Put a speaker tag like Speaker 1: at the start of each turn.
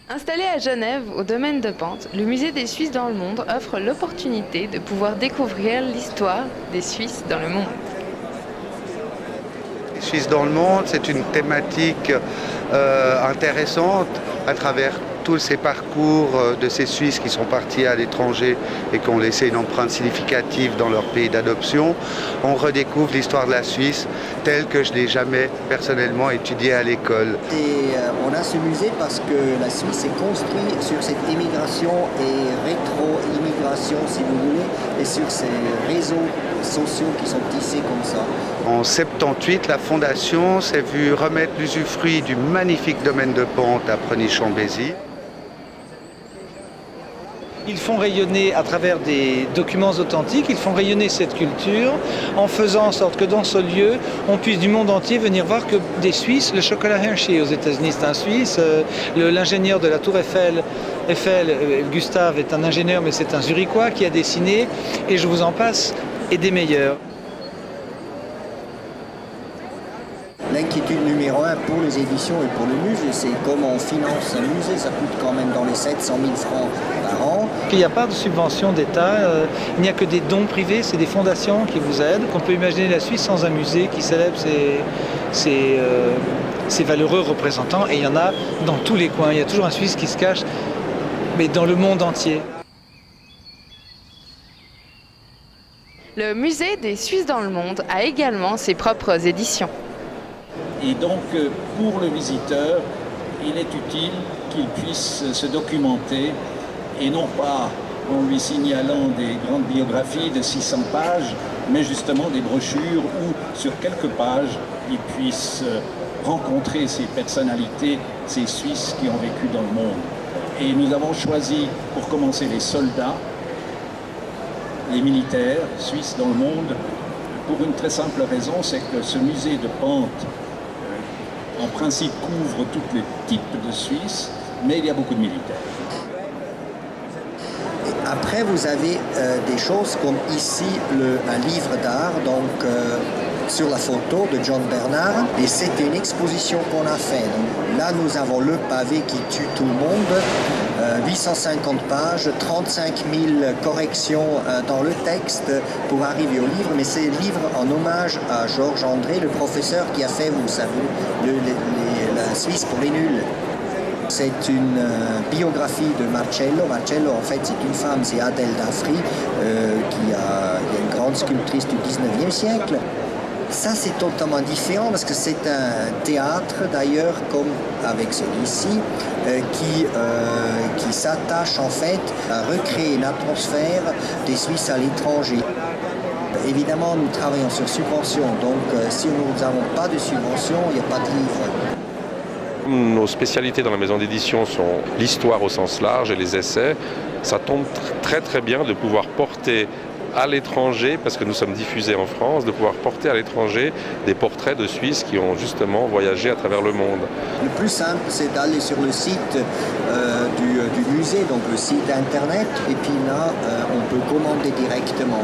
Speaker 1: Installé à Genève, au domaine de Pente, le musée des Suisses dans le monde offre l'opportunité de pouvoir découvrir l'histoire des Suisses dans le monde.
Speaker 2: Les Suisses dans le monde, c'est une thématique intéressante à travers tous ces parcours de ces Suisses qui sont partis à l'étranger et qui ont laissé une empreinte significative dans leur pays d'adoption. On redécouvre l'histoire de la Suisse telle que je ne l'ai jamais personnellement étudiée à l'école.
Speaker 3: On a ce musée parce que la Suisse est construite sur cette immigration et rétro-immigration, si vous voulez, et sur ces réseaux sociaux qui sont tissés comme ça.
Speaker 2: En 78, la Fondation s'est vue remettre l'usufruit du magnifique domaine de Pente à Preny-Chambésy.
Speaker 4: Ils font rayonner à travers des documents authentiques, ils font rayonner cette culture en faisant en sorte que dans ce lieu, on puisse du monde entier venir voir que des Suisses, le chocolat Hershey aux États-Unis c'est un Suisse, l'ingénieur de la tour Eiffel, Gustave est un ingénieur mais c'est un Zurichois qui a dessiné et je vous en passe et des meilleurs.
Speaker 3: L'inquiétude numéro un pour les éditions et pour le musée, c'est comment on finance un musée. Ça coûte quand même dans les 700 000 francs par an.
Speaker 4: Il n'y a pas de subvention d'État, il n'y a que des dons privés, c'est des fondations qui vous aident. On peut imaginer la Suisse sans un musée qui célèbre ses valeureux représentants. Et il y en a dans tous les coins. Il y a toujours un Suisse qui se cache, mais dans le monde entier.
Speaker 1: Le musée des Suisses dans le monde a également ses propres éditions.
Speaker 5: Et donc, pour le visiteur, il est utile qu'il puisse se documenter et non pas en lui signalant des grandes biographies de 600 pages, mais justement des brochures où, sur quelques pages, il puisse rencontrer ces personnalités, ces Suisses qui ont vécu dans le monde. Et nous avons choisi, pour commencer, les soldats, les militaires suisses dans le monde, pour une très simple raison, c'est que ce musée de Pente en principe couvre tous les types de Suisses, mais il y a beaucoup de militaires.
Speaker 3: Après, vous avez des choses comme ici un livre d'art, donc sur la photo de John Bernard, et c'est une exposition qu'on a faite. Là, nous avons le pavé qui tue tout le monde, 850 pages, 35 000 corrections dans le texte pour arriver au livre, mais c'est le livre en hommage à Georges André, le professeur qui a fait, vous savez, la Suisse pour les nuls. C'est une biographie de Marcello. Marcello, en fait, c'est une femme, c'est Adèle d'Afri, qui est une grande sculptrice du 19e siècle. Ça, c'est totalement différent parce que c'est un théâtre, d'ailleurs, comme avec celui-ci, qui s'attache, en fait, à recréer une atmosphère des Suisses à l'étranger. Évidemment, nous travaillons sur subvention, donc si nous n'avons pas de subvention, il n'y a pas de livre.
Speaker 6: Nos spécialités dans la maison d'édition sont l'histoire au sens large et les essais. Ça tombe très très bien de pouvoir porter à l'étranger, parce que nous sommes diffusés en France, de pouvoir porter à l'étranger des portraits de Suisses qui ont justement voyagé à travers le monde.
Speaker 3: Le plus simple, c'est d'aller sur le site du musée, donc le site internet, et puis là, on peut commander directement.